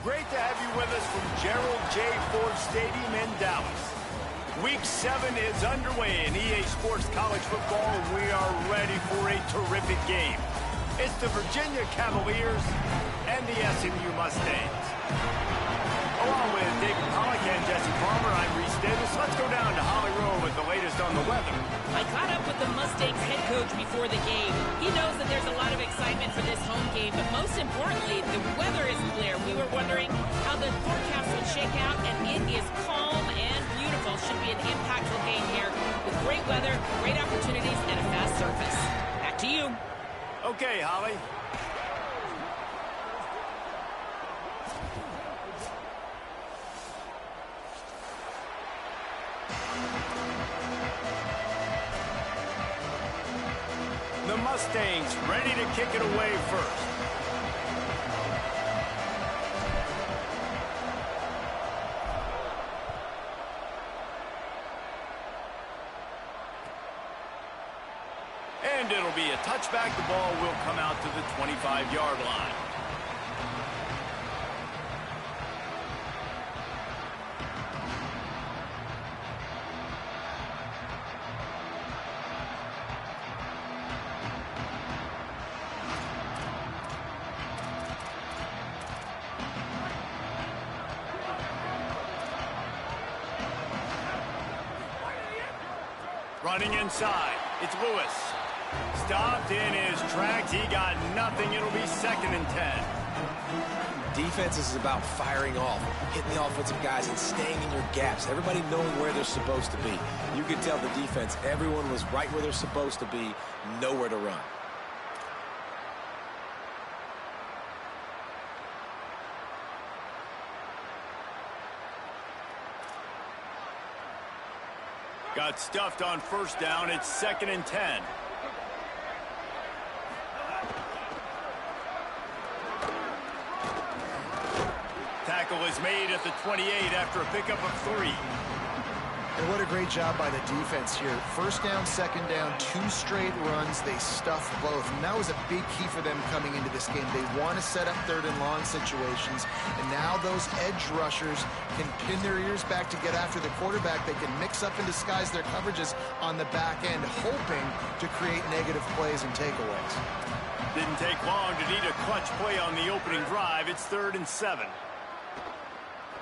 Great to have you with us from Gerald J. Ford Stadium in Dallas. Week 7 is underway in EA Sports College Football, and we are ready for a terrific game. It's the Virginia Cavaliers and the SMU Mustangs. Along with David Pollack and Jesse Palmer, I'm Reese Davis. Let's go down to Holly Rowe with the latest on the weather. I caught up with the Mustangs head coach before the game. He knows that there's a lot of excitement for this home game, but most importantly, the weather is clear. We were wondering how the forecast would shake out, and it is calm and beautiful. Should be an impactful game here with great weather, great opportunities, and a fast surface. Back to you. Okay, Holly. The Mustangs ready to kick it away first. And it'll be a touchback. The ball will come out to the 25-yard line. Running inside, it's Lewis. Stopped in his tracks. He got nothing. It'll be 2nd and 10. Defense is about firing off, hitting the offensive guys and staying in your gaps. Everybody knowing where they're supposed to be. You could tell the defense, everyone was right where they're supposed to be, nowhere to run. Got stuffed on 1st down. It's 2nd and 10. Tackle is made at the 28 after a pickup of 3. And what a great job by the defense here. 1st down, 2nd down, 2 straight runs. They stuffed both. And that was a big key for them coming into this game. They want to set up 3rd and long situations. And now those edge rushers can pin their ears back to get after the quarterback. They can mix up and disguise their coverages on the back end, hoping to create negative plays and takeaways. Didn't take long to need a clutch play on the opening drive. It's 3rd and 7.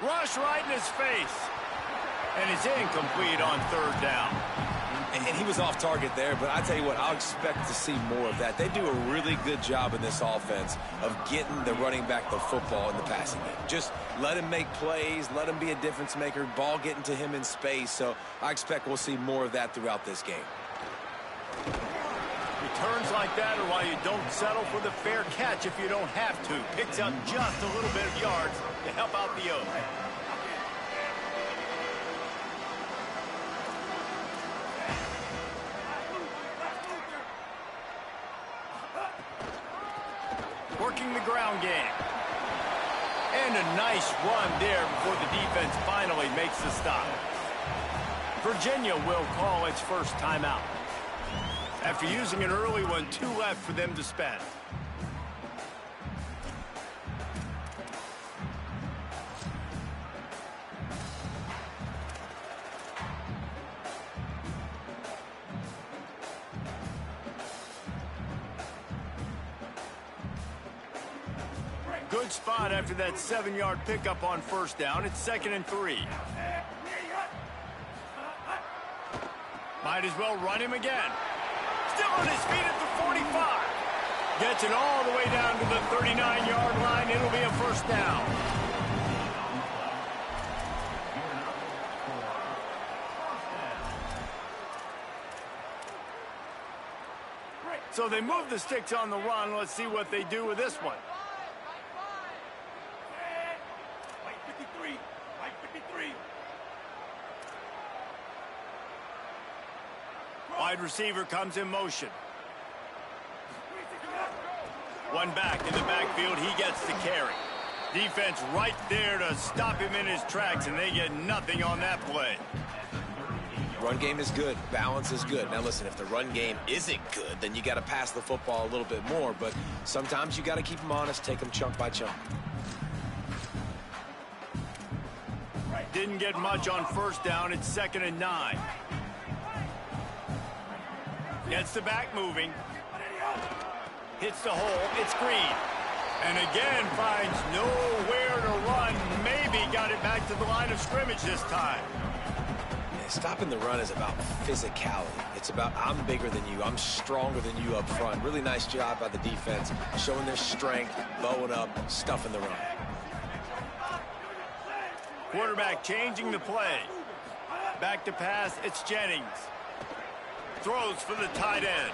Rush right in his face. And it's incomplete on 3rd down. And he was off target there, but I tell you what, I'll expect to see more of that. They do a really good job in this offense of getting the running back the football in the passing game. Just let him make plays, let him be a difference maker, ball getting to him in space. So I expect we'll see more of that throughout this game. Returns like that are why you don't settle for the fair catch if you don't have to. Picks up just a little bit of yards to help out the O's. Working the ground game. And a nice run there before the defense finally makes the stop. Virginia will call its first timeout. After using an early one, 2 left for them to spend. Good spot after that 7-yard pickup on 1st down. It's 2nd and 3. Might as well run him again. Still on his feet at the 45. Gets it all the way down to the 39-yard line. It'll be a 1st down. So they move the sticks on the run. Let's see what they do with this one. Wide receiver comes in motion. One back in the backfield. He gets the carry. Defense right there to stop him in his tracks, and they get nothing on that play. Run game is good. Balance is good. Now, listen, if the run game isn't good, then you got to pass the football a little bit more. But sometimes you got to keep them honest, take them chunk by chunk. didn't get much on first down. It's 2nd and 9. Gets the back moving. Hits the hole. It's Green. And again finds nowhere to run. Maybe got it back to the line of scrimmage this time. Yeah, stopping the run is about physicality. It's about I'm bigger than you. I'm stronger than you up front. Really nice job by the defense, showing their strength, bowing up, stuffing the run. Quarterback changing the play. Back to pass. It's Jennings. Throws for the tight end.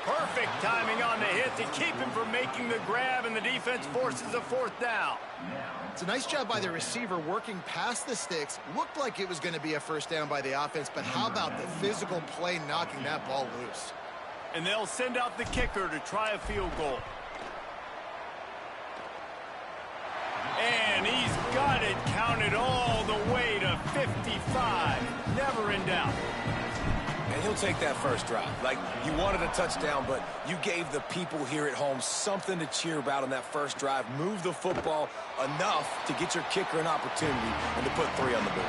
Perfect timing on the hit to keep him from making the grab, and the defense forces a 4th down. It's a nice job by the receiver working past the sticks. Looked like it was going to be a 1st down by the offense, but how about the physical play knocking that ball loose? And they'll send out the kicker to try a field goal. And he's got it counted all the way to 55. Never in doubt. And he'll take that first drive. Like, you wanted a touchdown, but you gave the people here at home something to cheer about on that first drive. Move the football enough to get your kicker an opportunity and to put 3 on the board.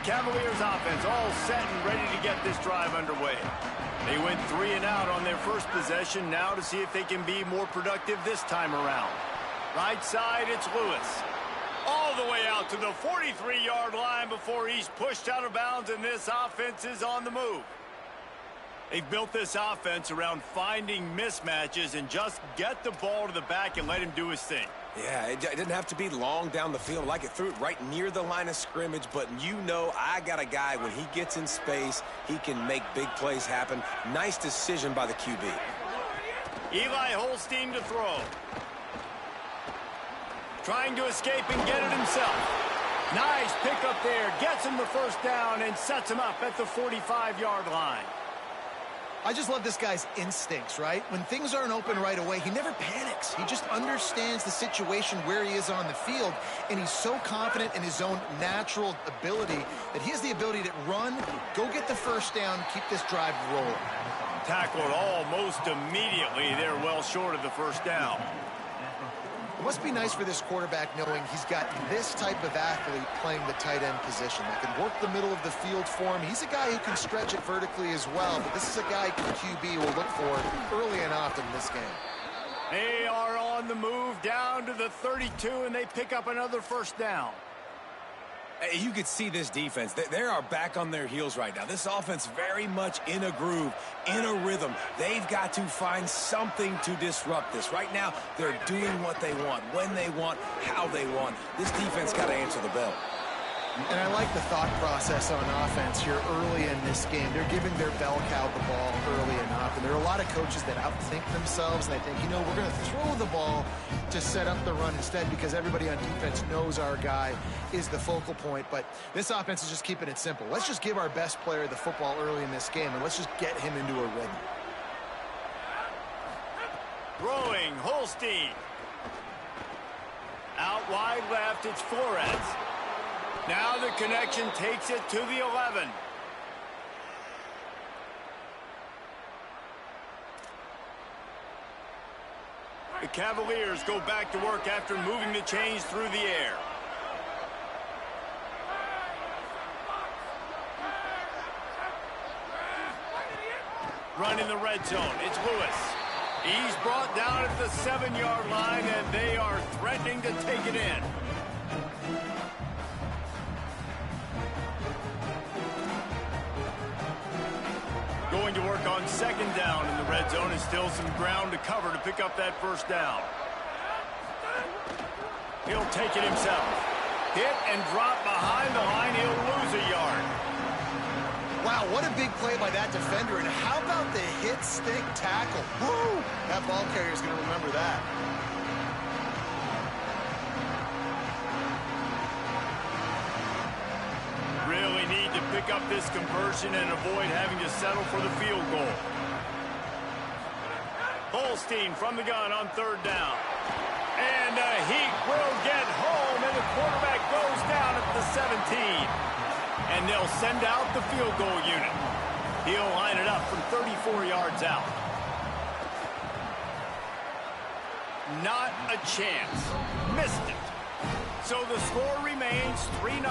Cavaliers offense all set and ready to get this drive underway. They went 3 and out on their first possession, now to see if they can be more productive this time around. Right side, it's Lewis. All the way out to the 43-yard line before he's pushed out of bounds, and this offense is on the move. They've built this offense around finding mismatches and just get the ball to the back and let him do his thing. Yeah, it didn't have to be long down the field. Like it threw it right near the line of scrimmage, but you know I got a guy, when he gets in space, he can make big plays happen. Nice decision by the QB. Eli Holstein to throw. Trying to escape and get it himself. Nice pickup there. Gets him the 1st down and sets him up at the 45-yard line. I just love this guy's instincts, right? When things aren't open right away, he never panics. He just understands the situation where he is on the field, and he's so confident in his own natural ability that he has the ability to run, go get the 1st down, keep this drive rolling. Tackled almost immediately. They're well short of the 1st down. It must be nice for this quarterback knowing he's got this type of athlete playing the tight end position that can work the middle of the field for him. He's a guy who can stretch it vertically as well, but this is a guy QB will look for early and often in this game. They are on the move down to the 32, and they pick up another 1st down. You could see this defense. They are back on their heels right now. This offense very much in a groove, in a rhythm. They've got to find something to disrupt this. Right now, they're doing what they want, when they want, how they want. This defense got to answer the bell. And I like the thought process on offense here early in this game. They're giving their bell cow the ball early enough. And there are a lot of coaches that outthink themselves, and they think, you know, we're going to throw the ball to set up the run instead because everybody on defense knows our guy is the focal point. But this offense is just keeping it simple. Let's just give our best player the football early in this game, and let's just get him into a rhythm. Throwing, Holstein. Out wide left, it's Flores. Now the connection takes it to the 11. The Cavaliers go back to work after moving the chains through the air. Run in the red zone. It's Lewis. He's brought down at the 7-yard line, and they are threatening to take it in. Going to work on 2nd down in the red zone, and still some ground to cover to pick up that 1st down. He'll take it himself. Hit and drop behind the line. He'll lose a yard. Wow, what a big play by that defender. And how about the hit stick tackle? Woo! That ball carrier's going to remember that. Really need to pick up this conversion and avoid having to settle for the field goal. Holstein from the gun on 3rd down. And the heat will get home, and the quarterback goes down at the 17. And they'll send out the field goal unit. He'll line it up from 34 yards out. Not a chance. Missed it. So the score remains 3-0.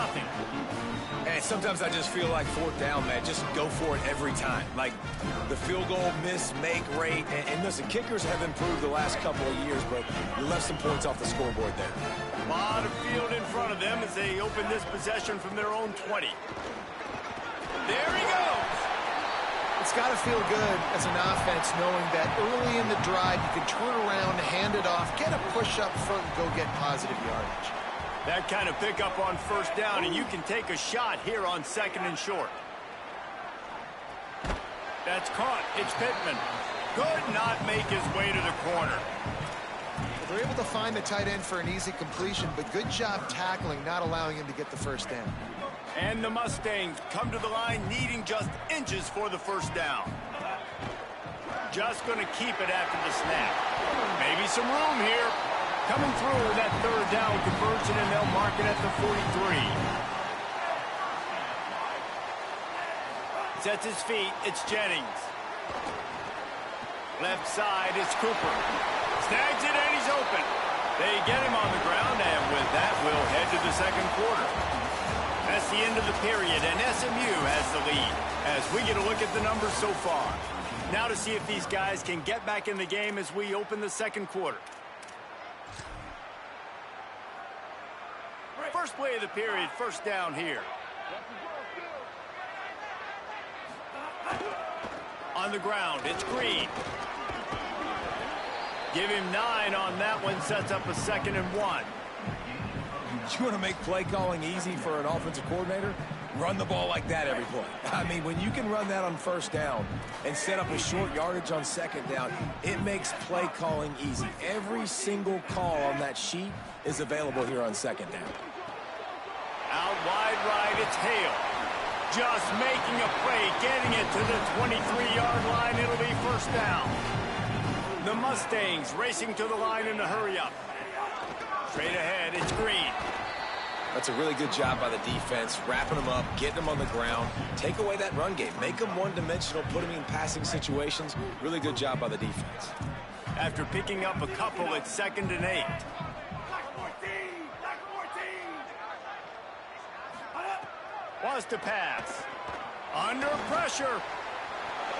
And sometimes I just feel like fourth down, man. Just go for it every time. Like the field goal miss-make rate. And listen, kickers have improved the last couple of years, but you left some points off the scoreboard there. A lot of field in front of them as they open this possession from their own 20. There he goes. It's got to feel good as an offense knowing that early in the drive you can turn around, hand it off, get a push up front, and go get positive yardage. That kind of pickup on first down, and you can take a shot here on 2nd and short. That's caught. It's Pittman. Could not make his way to the corner. They're able to find the tight end for an easy completion, but good job tackling, not allowing him to get the first down. And the Mustangs come to the line needing just inches for the first down. Just going to keep it after the snap. Maybe some room here. Coming through with that 3rd down conversion, and they'll mark it at the 43. Sets his feet. It's Jennings. Left side, it's Cooper. Snags it, and he's open. They get him on the ground, and with that, we'll head to the 2nd quarter. That's the end of the period, and SMU has the lead as we get a look at the numbers so far. Now to see if these guys can get back in the game as we open the 2nd quarter. First play of the period, first down here. On the ground, it's Green. Give him 9 on that one, sets up a 2nd and 1. You want to make play calling easy for an offensive coordinator? Run the ball like that every play. I mean, when you can run that on first down and set up a short yardage on 2nd down, it makes play calling easy. Every single call on that sheet is available here on 2nd down. Out wide right, it's Hale. Just making a play, getting it to the 23-yard line. It'll be first down. The Mustangs racing to the line in a hurry-up. Straight ahead, it's Green. That's a really good job by the defense, wrapping them up, getting them on the ground. Take away that run game. Make them one-dimensional, put them in passing situations. Really good job by the defense. After picking up a couple, it's 2nd and 8. Wants to pass. Under pressure.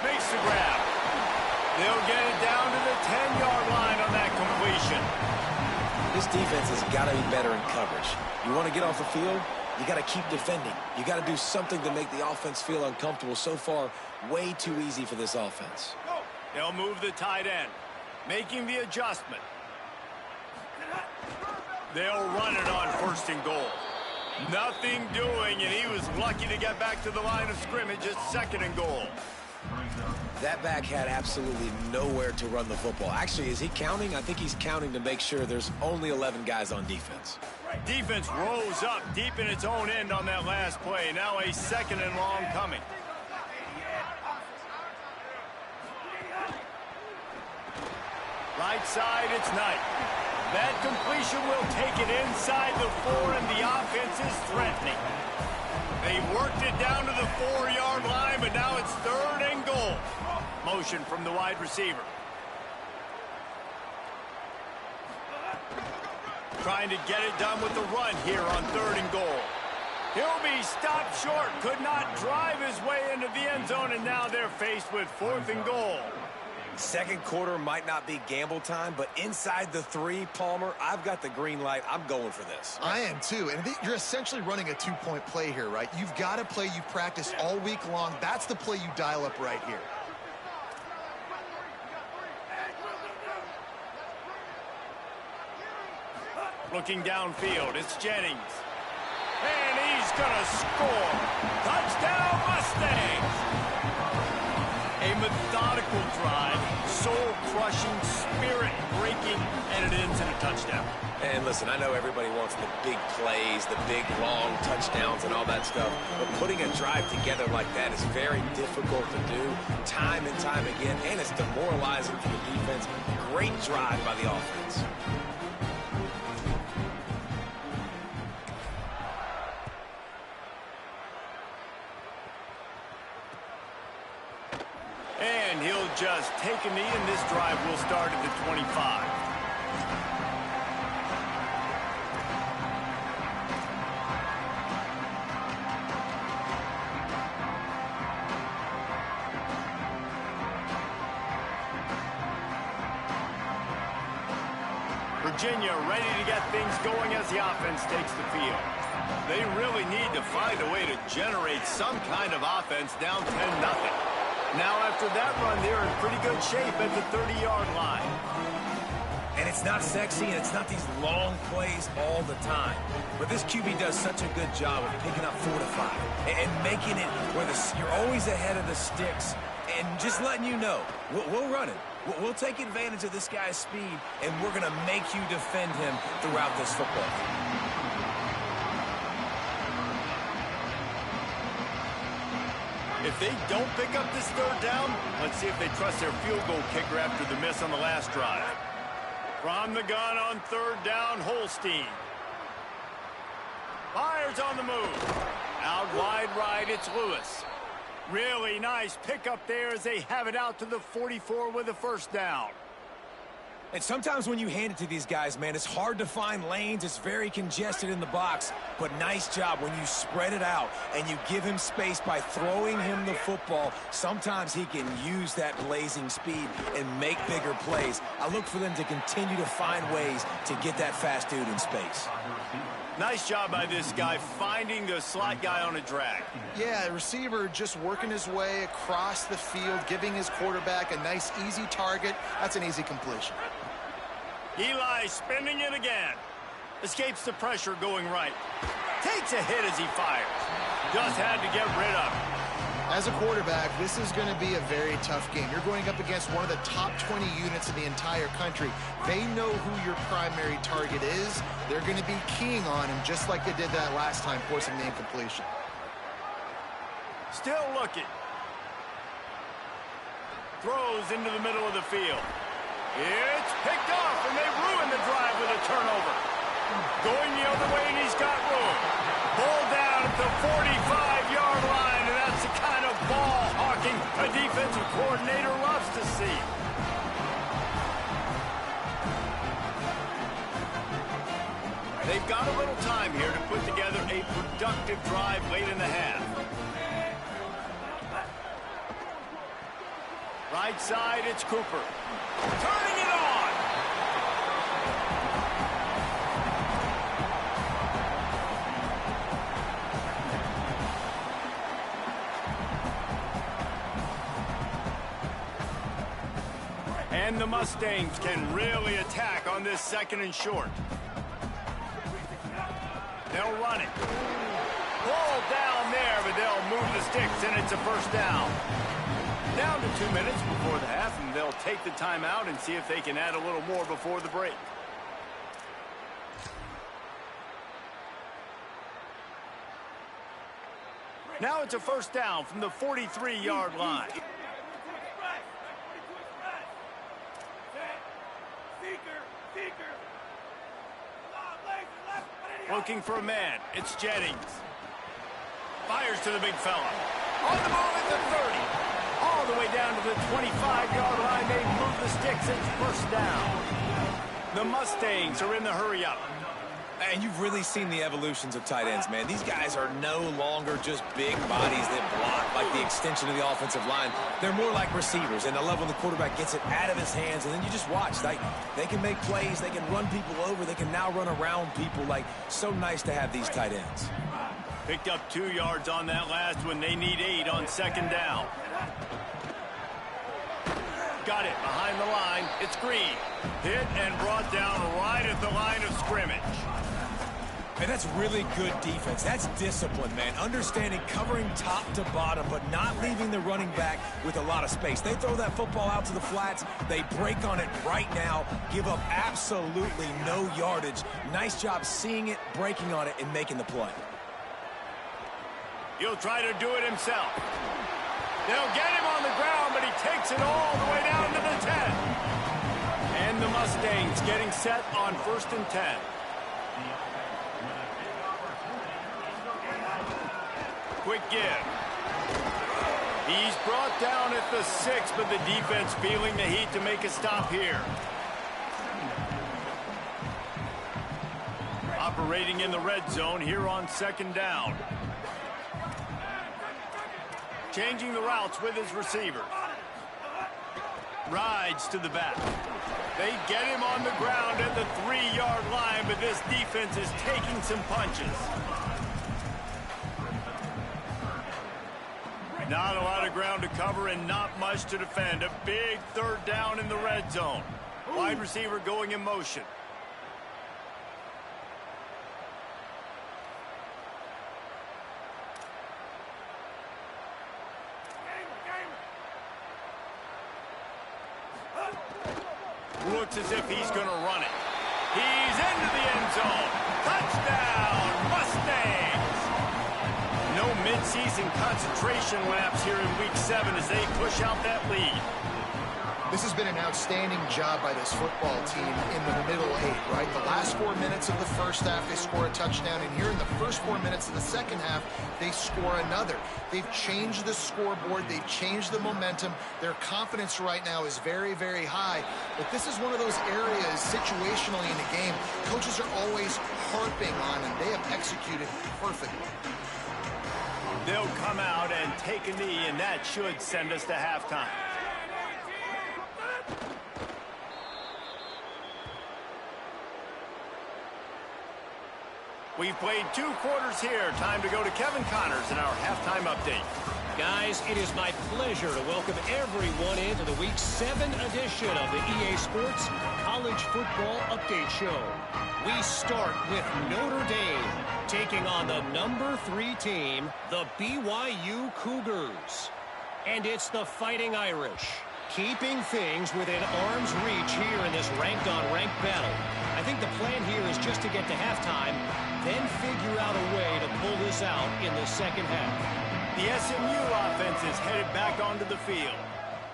Makes the grab. They'll get it down to the 10-yard line on that completion. This defense has got to be better in coverage. You want to get off the field, you got to keep defending. You got to do something to make the offense feel uncomfortable. So far, way too easy for this offense. They'll move the tight end, making the adjustment. They'll run it on 1st and goal. Nothing doing, and he was lucky to get back to the line of scrimmage at 2nd and goal. That back had absolutely nowhere to run the football. Actually, is he counting? I think he's counting to make sure there's only 11 guys on defense. Defense rose up deep in its own end on that last play. Now a 2nd and long coming. Right side, it's Knight. That completion will take it inside the 4, and the offense is threatening. They worked it down to the 4-yard line, but now it's 3rd and goal. Motion from the wide receiver. Trying to get it done with the run here on 3rd and goal. He'll be stopped short, could not drive his way into the end zone, and now they're faced with 4th and goal. 2nd quarter might not be gamble time, but inside the 3, Palmer, I've got the green light. I'm going for this. I am too, and you're essentially running a 2-point play here, right? You've got to play you practiced all week long. That's the play you dial up right here. Looking downfield, it's Jennings. And he's going to score. Touchdown, Mustangs! A methodical drive, soul-crushing, spirit-breaking, and it ends in a touchdown. And listen, I know everybody wants the big plays, the big, long touchdowns and all that stuff, but putting a drive together like that is very difficult to do time and time again, and it's demoralizing for the defense. Great drive by the offense. and he'll just take a knee, and this drive will start at the 25. Virginia ready to get things going as the offense takes the field. They really need to find a way to generate some kind of offense down 10-0. Now after that run, they're in pretty good shape at the 30-yard line. And it's not sexy, and it's not these long plays all the time. But this QB does such a good job of picking up 4 to 5 and making it where you're always ahead of the sticks and just letting you know, we'll run it. We'll take advantage of this guy's speed, and we're going to make you defend him throughout this football game. If they don't pick up this third down, let's see if they trust their field goal kicker after the miss on the last drive. From the gun on third down, Holstein. Fires on the move. Out wide right, it's Lewis. Really nice pickup there as they have it out to the 44 with a first down. And sometimes when you hand it to these guys, man, it's hard to find lanes. It's very congested in the box. But nice job when you spread it out and you give him space by throwing him the football. Sometimes he can use that blazing speed and make bigger plays. I look for them to continue to find ways to get that fast dude in space. Nice job by this guy finding the slot guy on a drag. Yeah, a receiver just working his way across the field, giving his quarterback a nice, easy target. That's an easy completion. Eli spinning it again. Escapes the pressure going right. Takes a hit as he fires. Just had to get rid of it. As a quarterback, this is going to be a very tough game. You're going up against one of the top 20 units in the entire country. They know who your primary target is. They're going to be keying on him just like they did that last time, forcing the incompletion. Still looking. Throws into the middle of the field. It's picked off, and they ruin the drive with a turnover. Going the other way, and he's got room. Ball down at the 45-yard line, and that's the kind of ball hawking a defensive coordinator loves to see. They've got a little time here to put together a productive drive late in the half. Right side, it's Cooper. Turning it on. And the Mustangs can really attack on this second and short. They'll run it. Ball down there, but they'll move the sticks, and it's a first down. Down to 2 minutes before the half, and they'll take the timeout and see if they can add a little more before the break. Now it's a first down from the 43-yard line. Looking for a man. It's Jennings. Fires to the big fella. On the move at the 30. All the way down to the 25-yard line. They move the sticks. It's first down. The Mustangs are in the hurry-up. And you've really seen the evolutions of tight ends, man. These guys are no longer just big bodies that block like the extension of the offensive line. They're more like receivers, and I love when the quarterback gets it out of his hands, and then you just watch. Like, they can make plays, they can run people over, they can now run around people. Like, so nice to have these tight ends. Picked up 2 yards on that last one. They need 8 on second down. Got it behind the line. It's Green. Hit and brought down right at the line of scrimmage. And that's really good defense. That's discipline, man. Understanding covering top to bottom, but not leaving the running back with a lot of space. They throw that football out to the flats. They break on it right now, give up absolutely no yardage. Nice job seeing it, breaking on it, and making the play. He'll try to do it himself. They'll get him on the ground, but he takes it all the way down to the 10. And the Mustangs getting set on 1st and 10. Quick give. He's brought down at the 6, but the defense feeling the heat to make a stop here. Operating in the red zone here on 2nd down. Changing the routes with his receiver. Rides to the back. They get him on the ground at the 3-yard line, but this defense is taking some punches. Not a lot of ground to cover and not much to defend. A big 3rd down in the red zone. Wide receiver going in motion. Looks as if he's going to run it. He's into the end zone. Touchdown, Mustangs! No midseason concentration laps here in Week 7 as they push out that lead. This has been an outstanding job by this football team in the middle 8, right? The last 4 minutes of the first half, they score a touchdown, and here in the first 4 minutes of the second half, they score another. They've changed the scoreboard. They've changed the momentum. Their confidence right now is very, very high, but this is one of those areas situationally in the game coaches are always harping on, and they have executed perfectly. They'll come out and take a knee, and that should send us to halftime. We've played 2 quarters here. Time to go to Kevin Connors in our halftime update. Guys, it is my pleasure to welcome everyone into the Week 7 edition of the EA Sports College Football Update Show. We start with Notre Dame taking on the number 3 team, the BYU Cougars. And it's the Fighting Irish, keeping things within arm's reach here in this ranked-on-ranked battle. I think the plan here is just to get to halftime, then figure out a way to pull this out in the second half. The SMU offense is headed back onto the field.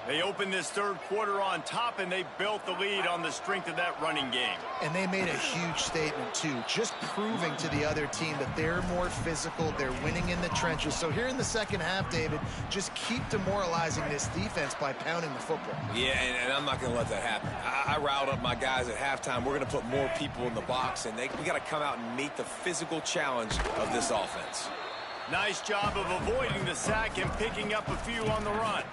They opened this 3rd quarter on top, and they built the lead on the strength of that running game. And they made a huge statement, too, just proving to the other team that they're more physical, they're winning in the trenches. So here in the second half, David, just keep demoralizing this defense by pounding the football. Yeah, and I'm not going to let that happen. I riled up my guys at halftime. We're going to put more people in the box, and we got to come out and meet the physical challenge of this offense. Nice job of avoiding the sack and picking up a few on the run.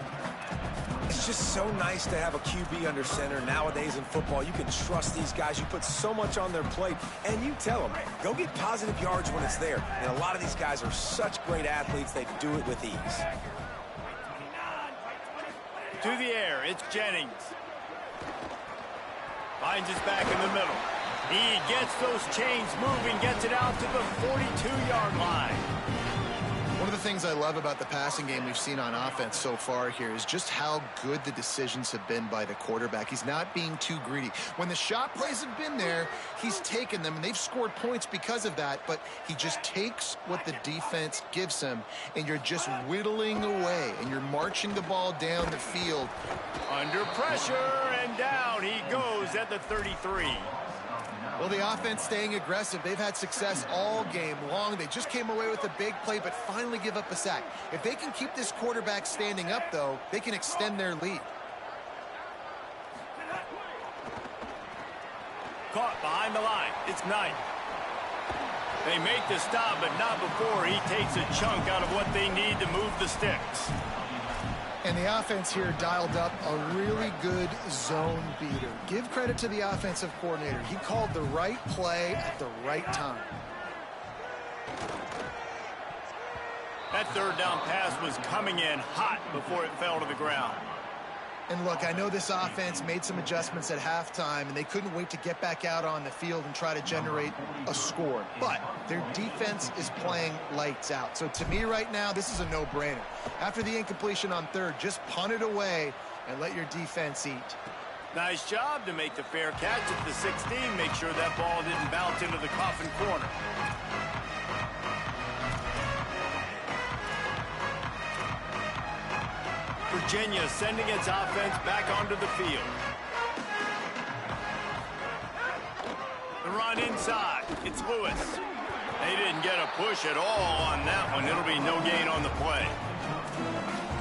It's just so nice to have a QB under center. Nowadays in football, you can trust these guys. You put so much on their plate, and you tell them, go get positive yards when it's there. And a lot of these guys are such great athletes, they do it with ease. To the air, it's Jennings. Finds his back in the middle. He gets those chains moving, gets it out to the 42-yard line. One of the things I love about the passing game we've seen on offense so far here is just how good the decisions have been by the quarterback. He's not being too greedy. When the shot plays have been there, he's taken them, and they've scored points because of that, but he just takes what the defense gives him, and you're just whittling away, and you're marching the ball down the field. Under pressure, and down he goes at the 33. Well, the offense staying aggressive. They've had success all game long. They just came away with a big play, but finally give up a sack. If they can keep this quarterback standing up, though, they can extend their lead. Caught behind the line. It's Knight. They make the stop, but not before he takes a chunk out of what they need to move the sticks. And the offense here dialed up a really good zone beater. Give credit to the offensive coordinator. He called the right play at the right time. That 3rd down pass was coming in hot before it fell to the ground. And look, I know this offense made some adjustments at halftime, and they couldn't wait to get back out on the field and try to generate a score. But their defense is playing lights out. So to me right now, this is a no-brainer. After the incompletion on 3rd, just punt it away and let your defense eat. Nice job to make the fair catch at the 16. Make sure that ball didn't bounce into the coffin corner. Virginia sending its offense back onto the field. The run inside. It's Lewis. They didn't get a push at all on that one. It'll be no gain on the play.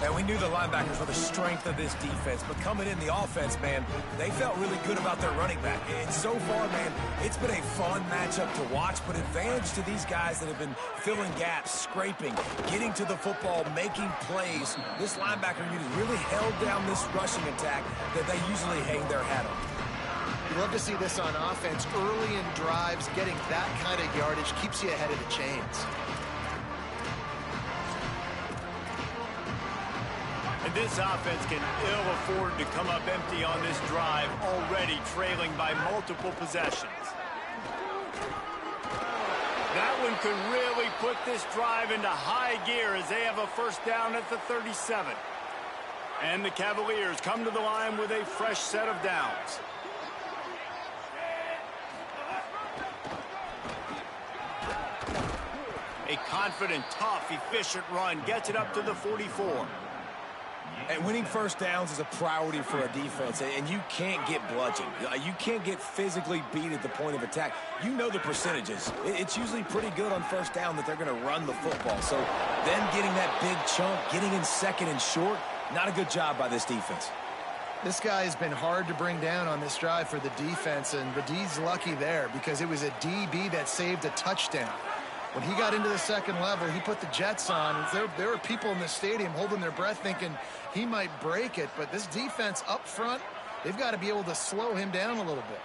And we knew the linebackers were the strength of this defense, but coming in the offense, man, they felt really good about their running back. And so far, man, it's been a fun matchup to watch, but advantage to these guys that have been filling gaps, scraping, getting to the football, making plays. This linebacker unit really held down this rushing attack that they usually hang their hat on. You love to see this on offense. Early in drives, getting that kind of yardage keeps you ahead of the chains. And this offense can ill afford to come up empty on this drive, already trailing by multiple possessions. That one could really put this drive into high gear as they have a first down at the 37. And the Cavaliers come to the line with a fresh set of downs. A confident, tough, efficient run gets it up to the 44. And winning first downs is a priority for a defense, and you can't get bludgeoned. You can't get physically beat at the point of attack. You know the percentages. It's usually pretty good on first down that they're going to run the football. So them getting that big chunk, getting in second and short, not a good job by this defense. This guy has been hard to bring down on this drive for the defense, and the D's lucky there because it was a DB that saved a touchdown. When he got into the second level, he put the Jets on. There were people in the stadium holding their breath thinking he might break it. But this defense up front, they've got to be able to slow him down a little bit.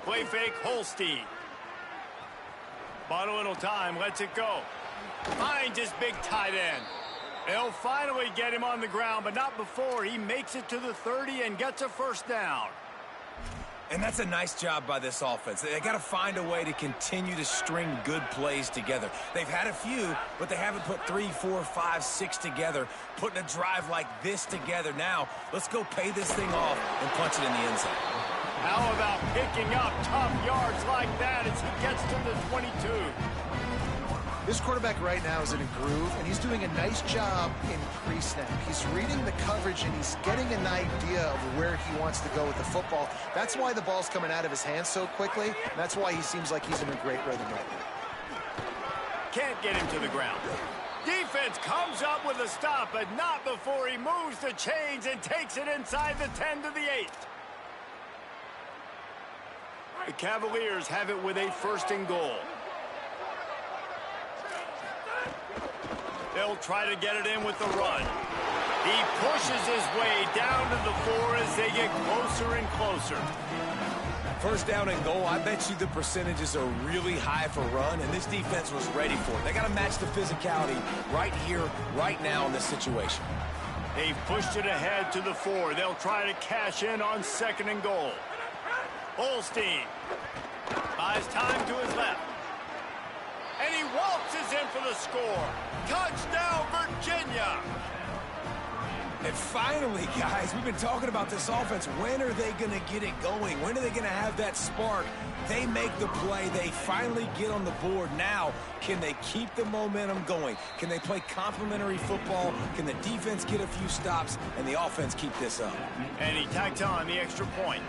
Play fake, Holstein. Bought a little time, lets it go. Finds his big tight end. They'll finally get him on the ground, but not before he makes it to the 30 and gets a first down. And that's a nice job by this offense. They got to find a way to continue to string good plays together. They've had a few, but they haven't put 3, 4, 5, 6 together, putting a drive like this together. Now, let's go pay this thing off and punch it in the end zone. How about picking up tough yards like that as he gets to the 22? This quarterback right now is in a groove, and he's doing a nice job in pre-snap. He's reading the coverage, and he's getting an idea of where he wants to go with the football. That's why the ball's coming out of his hands so quickly, and that's why he seems like he's in a great rhythm right now. Can't get him to the ground. Defense comes up with a stop, but not before he moves the chains and takes it inside the 10 to the 8. The Cavaliers have it with a first and goal. They'll try to get it in with the run. He pushes his way down to the 4 as they get closer and closer. First down and goal, I bet you the percentages are really high for run, and this defense was ready for it. They got to match the physicality right here, right now in this situation. They've pushed it ahead to the 4. They'll try to cash in on second and goal. Holstein buys time to his left. And he waltzes in for the score. Touchdown, Virginia! And finally, guys, we've been talking about this offense. When are they going to get it going? When are they going to have that spark? They make the play. They finally get on the board. Now, can they keep the momentum going? Can they play complementary football? Can the defense get a few stops and the offense keep this up? And he tacked on the extra point.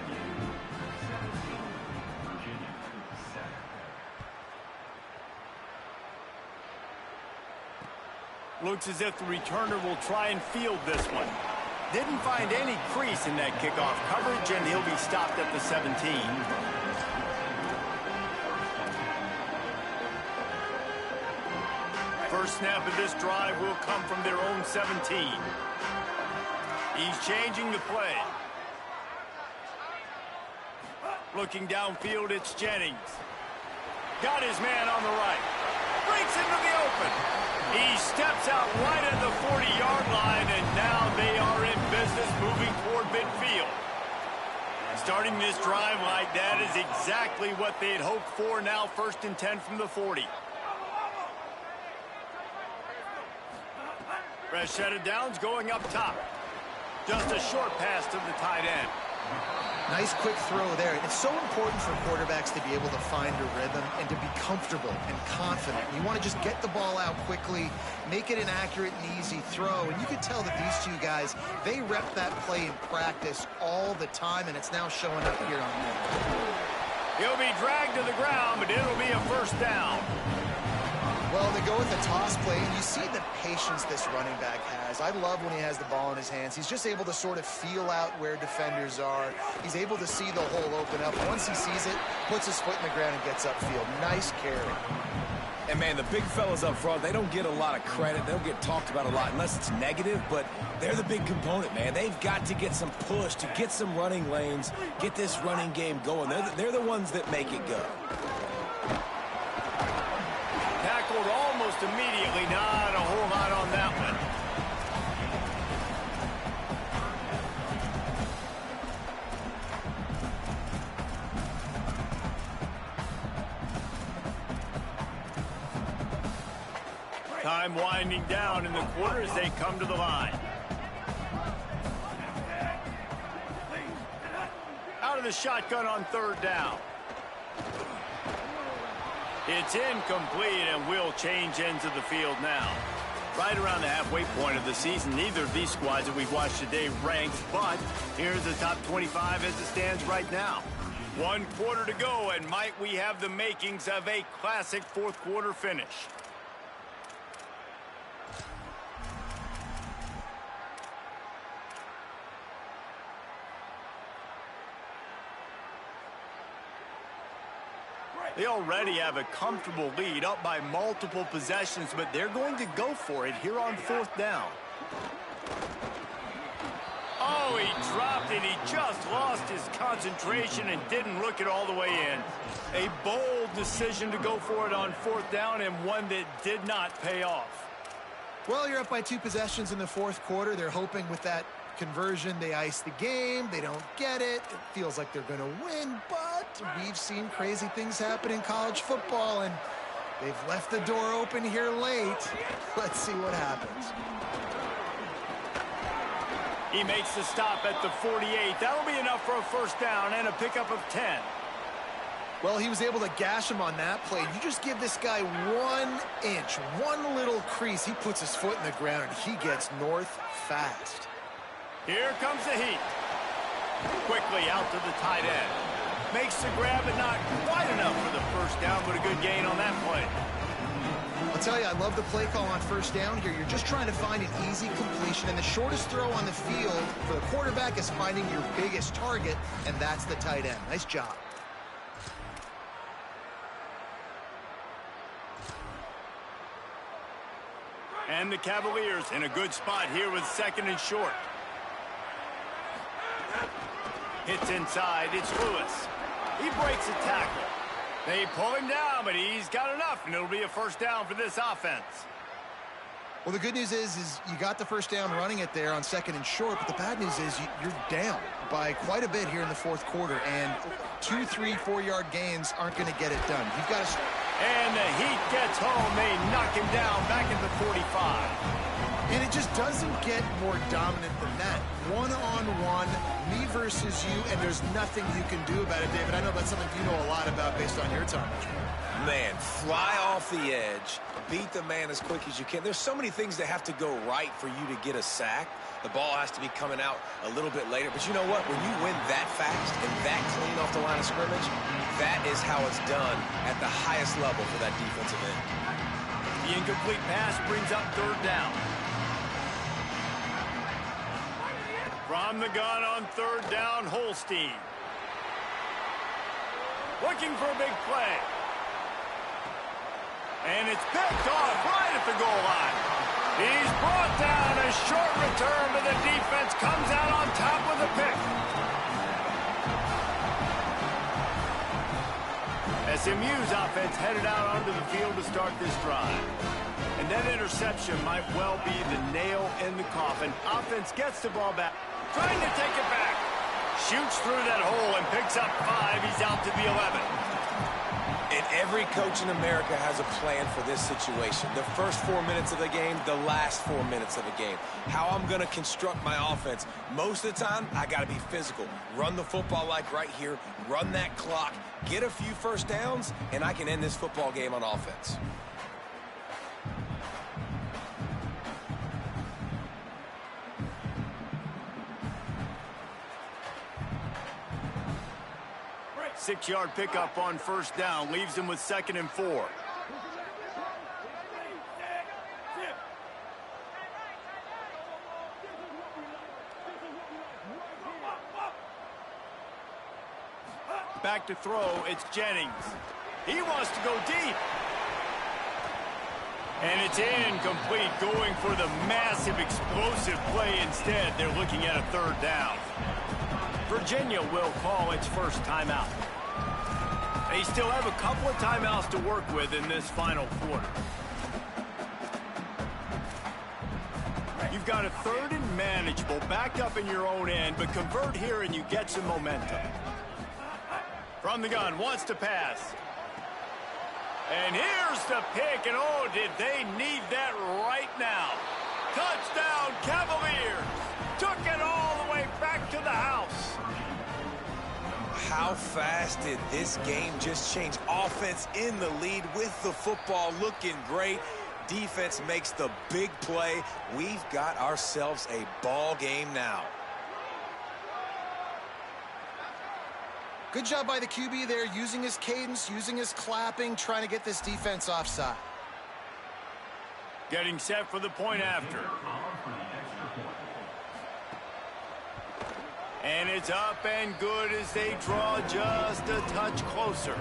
Looks as if the returner will try and field this one. Didn't find any crease in that kickoff coverage, and he'll be stopped at the 17. First snap of this drive will come from their own 17. He's changing the play. Looking downfield, it's Jennings. Got his man on the right. Breaks into the open. He steps out right at the 40-yard line, and now they are in business moving toward midfield. Starting this drive like that is exactly what they had hoped for. Now first and 10 from the 40. Fresh set of downs going up top. Just a short pass to the tight end. Nice quick throw there. It's so important for quarterbacks to be able to find a rhythm and to be comfortable and confident. You want to just get the ball out quickly, make it an accurate and easy throw. And you can tell that these two guys, they rep that play in practice all the time, and it's now showing up here on them. He'll be dragged to the ground, but it'll be a first down. Well, they go with a toss play, and you see the patience this running back has. I love when he has the ball in his hands. He's just able to sort of feel out where defenders are. He's able to see the hole open up. Once he sees it, puts his foot in the ground and gets upfield. Nice carry. And, man, the big fellas up front, they don't get a lot of credit. They don't get talked about a lot unless it's negative, but they're the big component, man. They've got to get some push, to get some running lanes, get this running game going. They're the ones that make it go. Tackled almost immediately. Not a whole lot on that one. Time winding down in the quarter as they come to the line. Out of the shotgun on third down. It's incomplete, and we'll change ends of the field now. Right around the halfway point of the season, neither of these squads that we've watched today ranks, but here's the top 25 as it stands right now. 1 quarter to go, and might we have the makings of a classic fourth quarter finish. They already have a comfortable lead, up by multiple possessions, but they're going to go for it here on fourth down. Oh, he dropped it. He just lost his concentration and didn't look it all the way in. A bold decision to go for it on fourth down, and one that did not pay off. Well, you're up by 2 possessions in the fourth quarter. They're hoping with that conversion they ice the game. They don't get it. It feels like they're going to win, but we've seen crazy things happen in college football, and they've left the door open here late. Let's see what happens. He makes the stop at the 48. That'll be enough for a first down and a pickup of 10. Well, he was able to gash him on that play. You just give this guy 1 inch, one little crease. He puts his foot in the ground, and he gets north fast. Here comes the heat. Quickly out to the tight end. Makes the grab, but not quite enough for the first down, but a good gain on that play. I'll tell you, I love the play call on first down here. You're just trying to find an easy completion, and the shortest throw on the field for the quarterback is finding your biggest target, and that's the tight end. Nice job. And the Cavaliers in a good spot here with second and short. Hits inside. It's Lewis. He breaks a tackle. They pull him down, but he's got enough, and it'll be a first down for this offense. Well, the good news is you got the first down running it there on second and short, but the bad news is you're down by quite a bit here in the fourth quarter, and 2, 3, 4-yard gains aren't going to get it done. You've got to... And the Heat gets home. They knock him down back at the 45. And it just doesn't get more dominant than that. One-on-one, me versus you, and there's nothing you can do about it, David. I know that's something you know a lot about based on your time. Man, fly off the edge, beat the man as quick as you can. There's so many things that have to go right for you to get a sack. The ball has to be coming out a little bit later. But you know what? When you win that fast and that clean off the line of scrimmage, that is how it's done at the highest level for that defensive end. The incomplete pass brings up third down. From the gun on third down, Holstein. Looking for a big play. And it's picked off right at the goal line. He's brought down. A short return, but the defense comes out on top with a pick. SMU's offense headed out onto the field to start this drive. And that interception might well be the nail in the coffin. Offense gets the ball back, trying to take it back. Shoots through that hole and picks up 5. He's out to the 11. And Every coach in America has a plan for this situation. The first 4 minutes of the game, the last 4 minutes of the game. How I'm going to construct my offense. Most of the time, I got to be physical. Run the football like right here. Run that clock. Get a few first downs, and I can end this football game on offense. Six-yard pickup on first down. Leaves him with 2nd and 4. Back to throw. It's Jennings. He wants to go deep. And it's incomplete, going for the massive explosive play instead. They're looking at a 3rd down. Virginia will call its first timeout. They still have a couple of timeouts to work with in this final quarter. You've got a 3rd and manageable, back up in your own end, but convert here and you get some momentum. From the gun, wants to pass. And here's the pick, and oh, did they need that right now. Touchdown, Cavaliers! Took it all the way back to the house. How fast did this game just change? Offense in the lead with the football looking great. Defense makes the big play. We've got ourselves a ball game now. Good job by the QB there, using his cadence, using his clapping, trying to get this defense offside. Getting set for the point after. And it's up and good as they draw just a touch closer.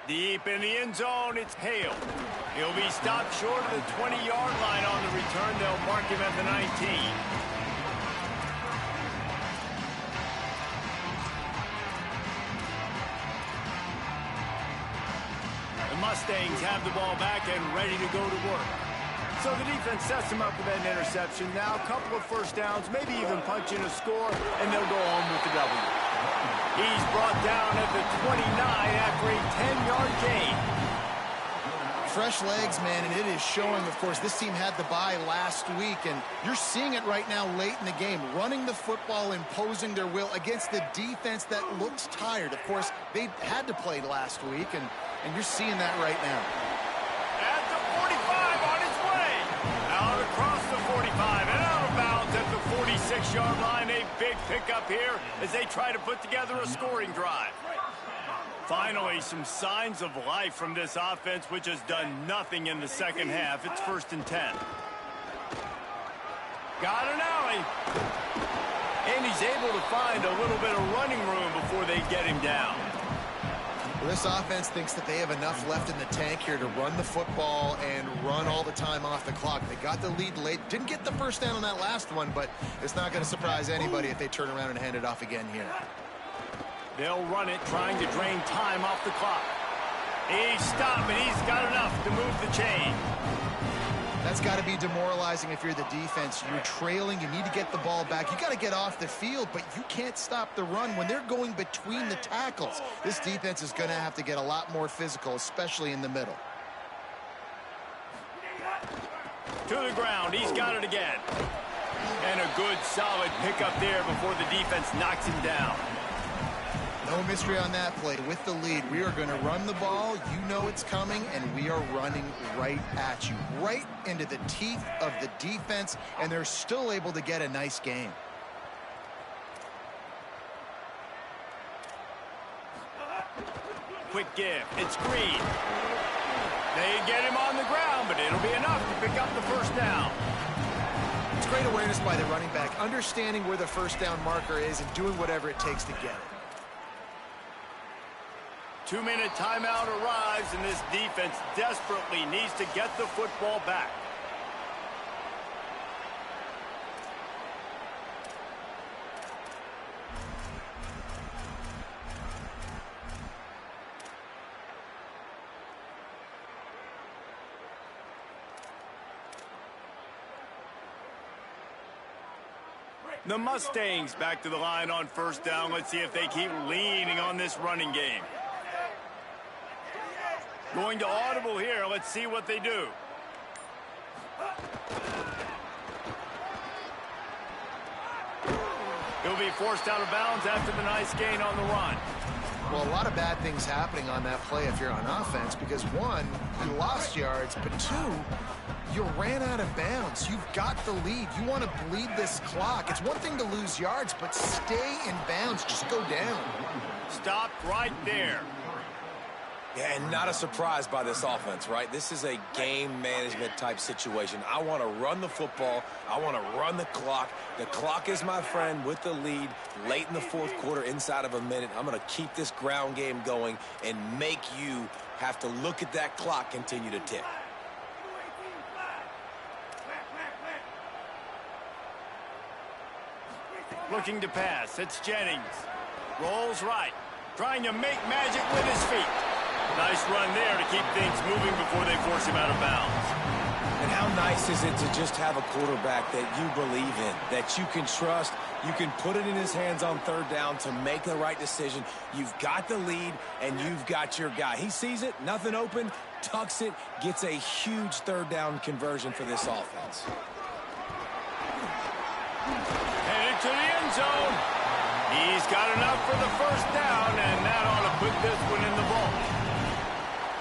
Deep in the end zone, it's Hale. He'll be stopped short of the 20-yard line on the return. They'll mark him at the 19. The Mustangs have the ball back and ready to go to work. So the defense sets him up with that interception. Now a couple of first downs, maybe even punch in a score, and they'll go home with the W. He's brought down at the 29 after a 10-yard gain. Fresh legs, man, and it is showing, of course, this team had the bye last week, and you're seeing it right now late in the game. Running the football, imposing their will against the defense that looks tired. Of course, they had to play last week, and you're seeing that right now. At the 45 on its way. Out across the 45 and out of bounds at the 46-yard line. A big pickup here as they try to put together a scoring drive. Finally, some signs of life from this offense, which has done nothing in the second half. It's 1st and 10. Got an alley. And he's able to find a little bit of running room before they get him down. Well, this offense thinks that they have enough left in the tank here to run the football and run all the time off the clock. They got the lead late. Didn't get the first down on that last one, but it's not going to surprise anybody if they turn around and hand it off again here. They'll run it, trying to drain time off the clock. He's stopped, and he's got enough to move the chain. That's got to be demoralizing if you're the defense. You're trailing. You need to get the ball back. You got to get off the field, but you can't stop the run when they're going between the tackles. This defense is going to have to get a lot more physical, especially in the middle. To the ground. He's got it again. And a good, solid pickup there before the defense knocks him down. No mystery on that play. With the lead, we are going to run the ball. You know it's coming, and we are running right at you, right into the teeth of the defense, and they're still able to get a nice game. Quick give. It's Green. They get him on the ground, but it'll be enough to pick up the first down. It's great awareness by the running back, understanding where the first down marker is and doing whatever it takes to get it. 2-minute timeout arrives, and this defense desperately needs to get the football back. The Mustangs back to the line on first down. Let's see if they keep leaning on this running game. Going to audible here. Let's see what they do. He'll be forced out of bounds after the nice gain on the run. Well, a lot of bad things happening on that play if you're on offense because, one, you lost yards, but two, you ran out of bounds. You've got the lead. You want to bleed this clock. It's one thing to lose yards, but stay in bounds. Just go down. Stopped right there. Yeah, and not a surprise by this offense, right? This is a game management type situation. I want to run the football. I want to run the clock. The clock is my friend with the lead late in the fourth quarter, inside of a minute. I'm going to keep this ground game going and make you have to look at that clock continue to tick. Looking to pass. It's Jennings. Rolls right. Trying to make magic with his feet. Nice run there to keep things moving before they force him out of bounds. And how nice is it to just have a quarterback that you believe in, that you can trust, you can put it in his hands on third down to make the right decision. You've got the lead, and you've got your guy. He sees it, nothing open, tucks it, gets a huge third down conversion for this offense. Headed to the end zone. He's got enough for the first down, and that ought to put this one in the vault.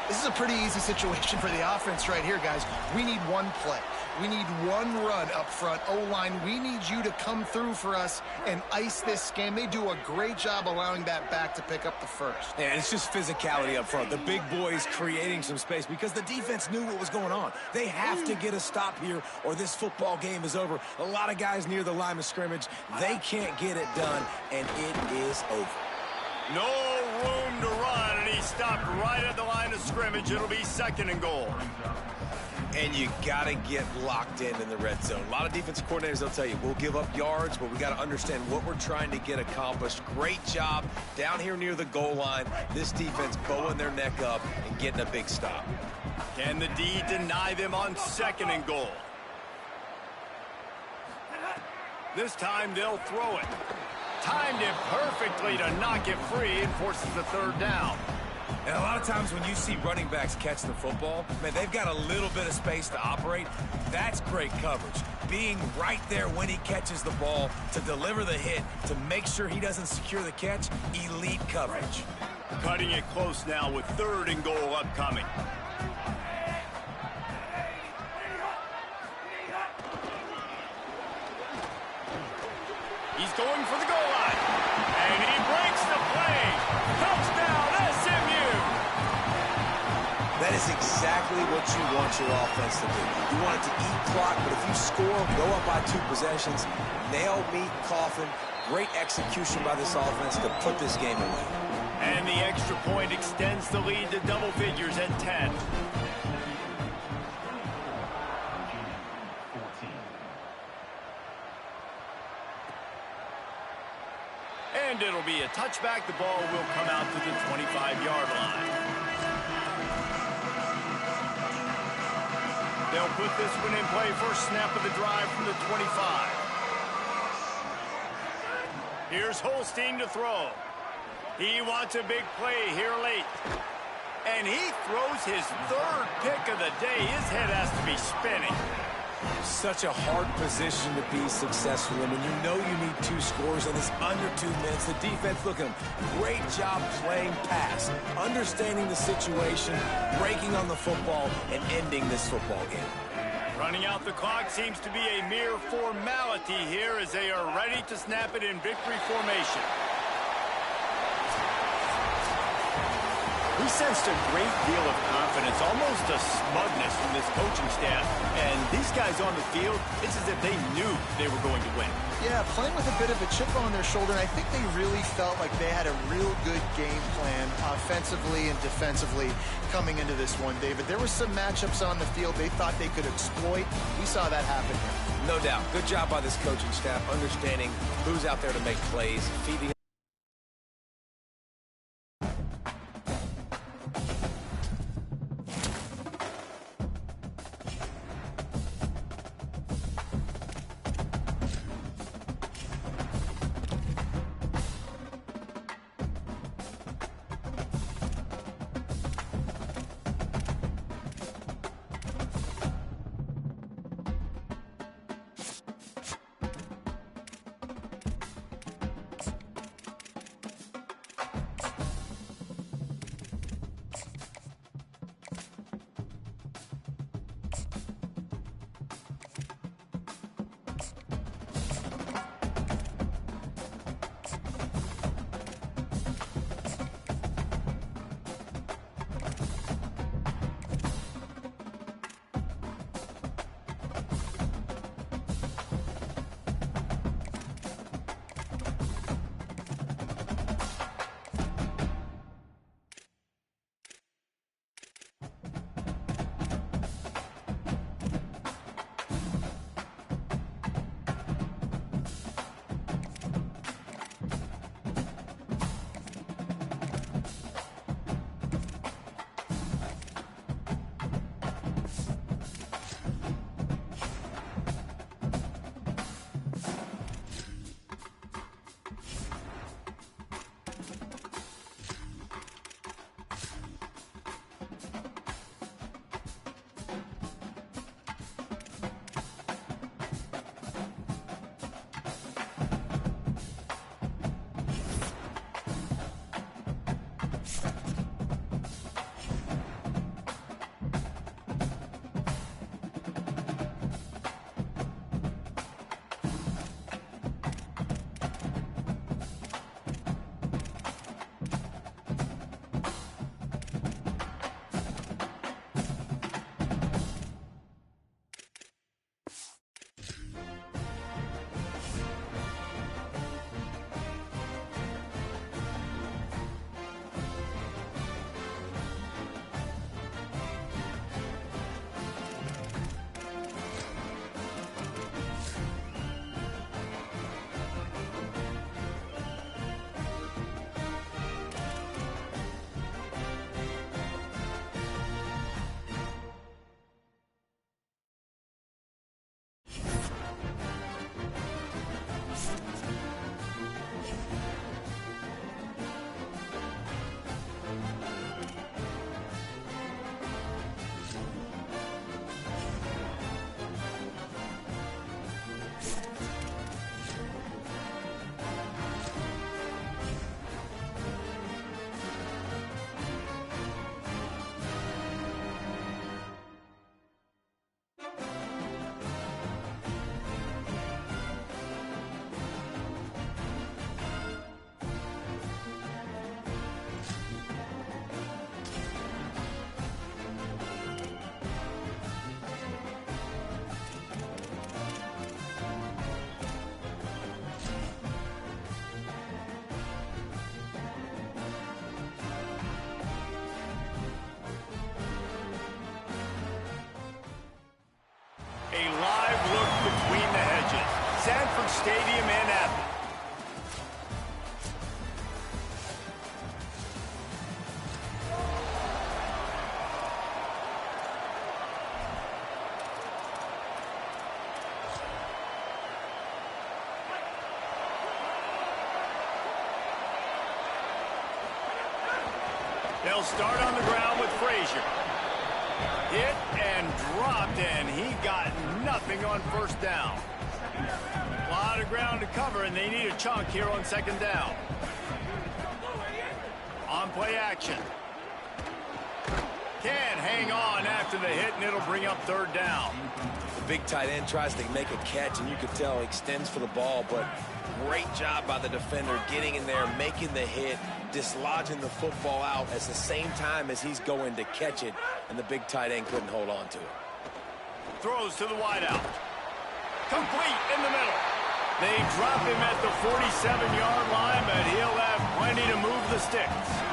This is a pretty easy situation for the offense right here, guys. We need one play. We need one run up front. O-line, we need you to come through for us and ice this game. They do a great job allowing that back to pick up the first. And it's just physicality up front. The big boys creating some space because the defense knew what was going on. They have to get a stop here or this football game is over. A lot of guys near the line of scrimmage. They can't get it done, and it is over. No room to run, and he stopped right at the line of scrimmage. It'll be second and goal. And you got to get locked in the red zone. A lot of defensive coordinators, they'll tell you, we'll give up yards, but we got to understand what we're trying to get accomplished. Great job down here near the goal line. This defense bowing their neck up and getting a big stop. Can the D deny them on second and goal? This time they'll throw it. Timed it perfectly to knock it free and forces the third down. And a lot of times when you see running backs catch the football, man, they've got a little bit of space to operate. That's great coverage. Being right there when he catches the ball to deliver the hit, to make sure he doesn't secure the catch, elite coverage. Cutting it close now with third and goal upcoming. He's going for the goal line. And he breaks the play. Touchdown, SMU. That is exactly what you want your offense to do. You want it to eat clock, but if you score, go up by 2 possessions, nail, meet, coffin. Great execution by this offense to put this game away. And the extra point extends the lead to double figures at 10. And it'll be a touchback. The ball will come out to the 25-yard line. They'll put this one in play. First snap of the drive from the 25. Here's Holstein to throw. He wants a big play here late. And he throws his third pick of the day. His head has to be spinning. Such a hard position to be successful in when you know you need 2 scores and it's under 2 minutes. The defense, look at him. Great job playing pass, understanding the situation, breaking on the football, and ending this football game. Running out the clock seems to be a mere formality here as they are ready to snap it in victory formation. We sensed a great deal of confidence, almost a smugness from this coaching staff. And these guys on the field, it's as if they knew they were going to win. Yeah, playing with a bit of a chip on their shoulder, and I think they really felt like they had a real good game plan offensively and defensively coming into this one, David. There were some matchups on the field they thought they could exploit. We saw that happen here. No doubt. Good job by this coaching staff, understanding who's out there to make plays, feeding. Stadium in Athens. They'll start on the ground with Frazier. Hit and dropped, and he got nothing on first down. A lot of ground to cover, and they need a chunk here on second down. On play action. Can't hang on after the hit, and it'll bring up third down. The big tight end tries to make a catch, and you can tell he extends for the ball, but great job by the defender getting in there, making the hit, dislodging the football out at the same time as he's going to catch it, and the big tight end couldn't hold on to it. Throws to the wideout. Complete in the middle. They drop him at the 47-yard line, but he'll have plenty to move the sticks.